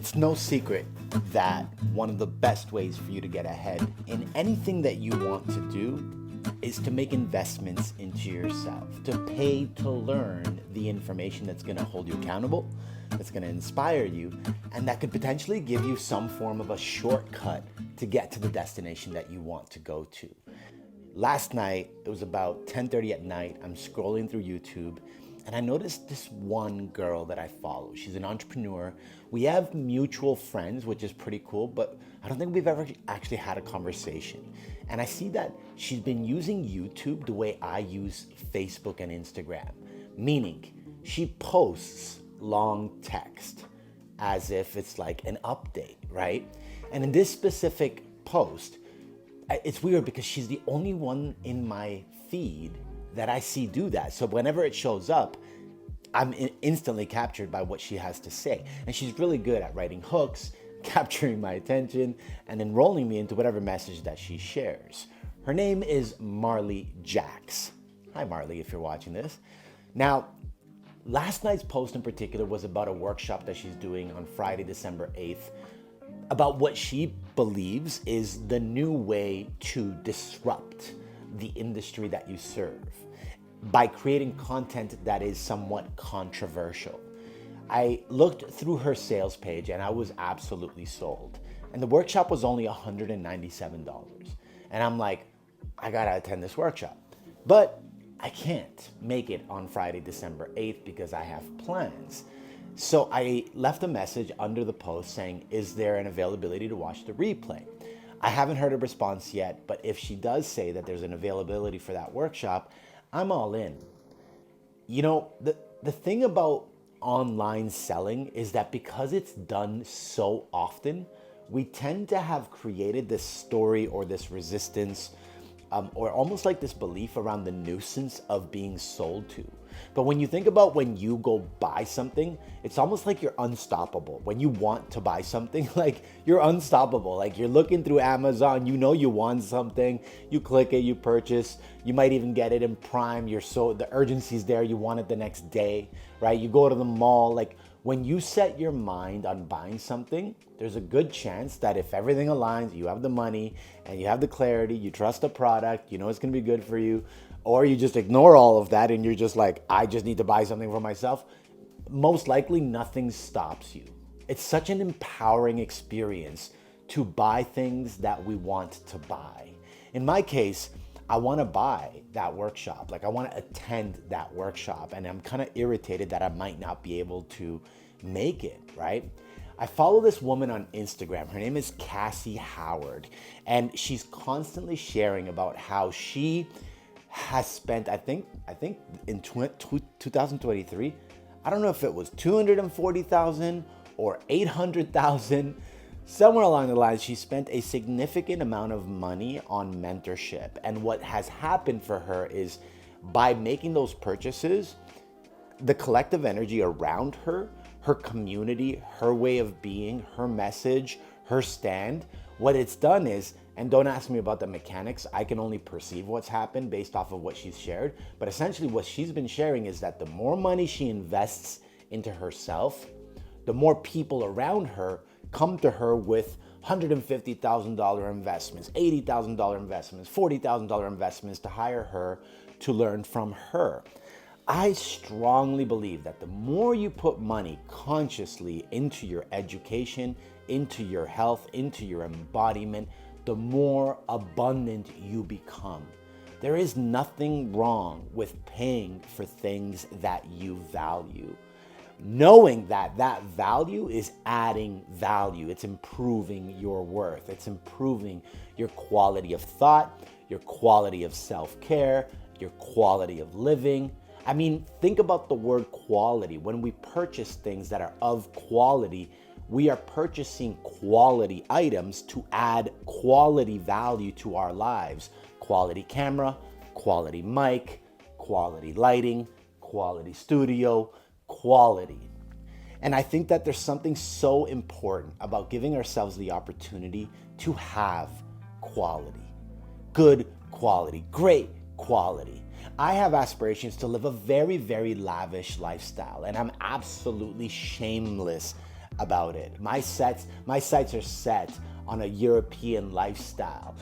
It's no secret that one of the best ways for you to get ahead in anything that you want to do is to make investments into yourself, to pay to learn the information that's going to hold you accountable, that's going to inspire you, and that could potentially give you some form of a shortcut to get to the destination that you want to go to. Last night, it was about 10:30 at night, I'm scrolling through YouTube, and I noticed this one girl that I follow. She's an entrepreneur. We have mutual friends, which is pretty cool, but I don't think we've ever actually had a conversation. And I see that she's been using YouTube the way I use Facebook and Instagram, meaning she posts long text as if it's like an update, right? And in this specific post, it's weird because she's the only one in my feed that I see do that. So whenever it shows up, I'm instantly captured by what she has to say. And she's really good at writing hooks, capturing my attention, and enrolling me into whatever message that she shares. Her name is Marley Jacks. Hi, Marley, if you're watching this. Now, last night's post in particular was about a workshop that she's doing on Friday, December 8th, about what she believes is the new way to disrupt the industry that you serve by creating content that is somewhat controversial. I looked through her sales page and I was absolutely sold. And the workshop was only $197. And I'm like, I gotta attend this workshop. But I can't make it on Friday, December 8th because I have plans. So I left a message under the post saying, is there an availability to watch the replay? I haven't heard a response yet, but if she does say that there's an availability for that workshop, I'm all in. You know, the thing about online selling is that because it's done so often, we tend to have created this story or this resistance or almost like this belief around the nuisance of being sold to. But when you think about when you go buy something, it's almost like you're unstoppable. When you want to buy something, like you're unstoppable. Like you're looking through Amazon, you know you want something, you click it, you purchase, you might even get it in Prime. The urgency's there, you want it the next day, right? You go to the mall, like when you set your mind on buying something, there's a good chance that if everything aligns, you have the money and you have the clarity, you trust the product, you know it's gonna be good for you, or you just ignore all of that and you're just like, I just need to buy something for myself, most likely nothing stops you. It's such an empowering experience to buy things that we want to buy. In my case, I want to buy that workshop. Like I want to attend that workshop, and I'm kind of irritated that I might not be able to make it, right? I follow this woman on Instagram. Her name is Cassie Howard, and she's constantly sharing about how she has spent, I think in 2023, I don't know if it was 240,000 or 800,000, somewhere along the lines, she spent a significant amount of money on mentorship. And what has happened for her is by making those purchases, the collective energy around her, her community, her way of being, her message, her stand, what it's done is, and don't ask me about the mechanics, I can only perceive what's happened based off of what she's shared, but essentially what she's been sharing is that the more money she invests into herself, the more people around her come to her with $150,000 investments, $80,000 investments, $40,000 investments to hire her to learn from her. I strongly believe that the more you put money consciously into your education, into your health, into your embodiment, the more abundant you become. There is nothing wrong with paying for things that you value. Knowing that that value is adding value, it's improving your worth, it's improving your quality of thought, your quality of self-care, your quality of living. I mean, think about the word quality. When we purchase things that are of quality, we are purchasing quality items to add quality value to our lives. Quality camera, quality mic, quality lighting, quality studio, quality. And I think that there's something so important about giving ourselves the opportunity to have quality, good quality, great quality. I have aspirations to live a very, very lavish lifestyle, and I'm absolutely shameless about it. My sights are set on a European lifestyle.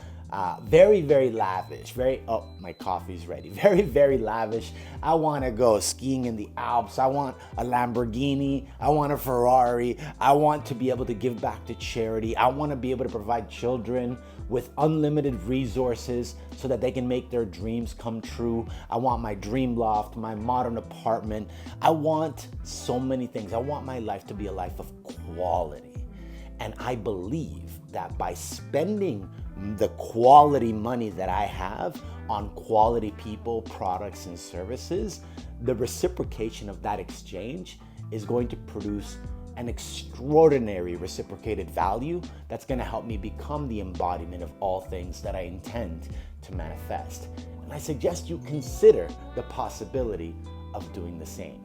Very, very lavish. Oh, my coffee's ready. Very, very lavish. I want to go skiing in the Alps. I want a Lamborghini. I want a Ferrari. I want to be able to give back to charity. I want to be able to provide children with unlimited resources so that they can make their dreams come true. I want my dream loft, my modern apartment. I want so many things. I want my life to be a life of quality. And I believe that by spending the quality money that I have on quality people, products, and services, the reciprocation of that exchange is going to produce an extraordinary reciprocated value that's going to help me become the embodiment of all things that I intend to manifest. And I suggest you consider the possibility of doing the same.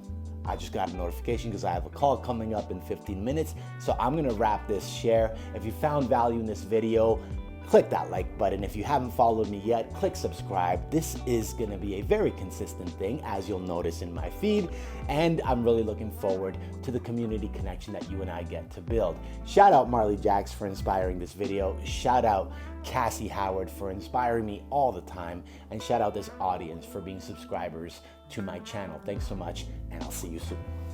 I just got a notification because I have a call coming up in 15 minutes. So I'm going to wrap this share. If you found value in this video, click that like button. If you haven't followed me yet, click subscribe. This is going to be a very consistent thing, as you'll notice in my feed. And I'm really looking forward to the community connection that you and I get to build. Shout out Marley Jacks for inspiring this video. Shout out Cassie Howard for inspiring me all the time. And shout out this audience for being subscribers to my channel. Thanks so much, and I'll see you soon.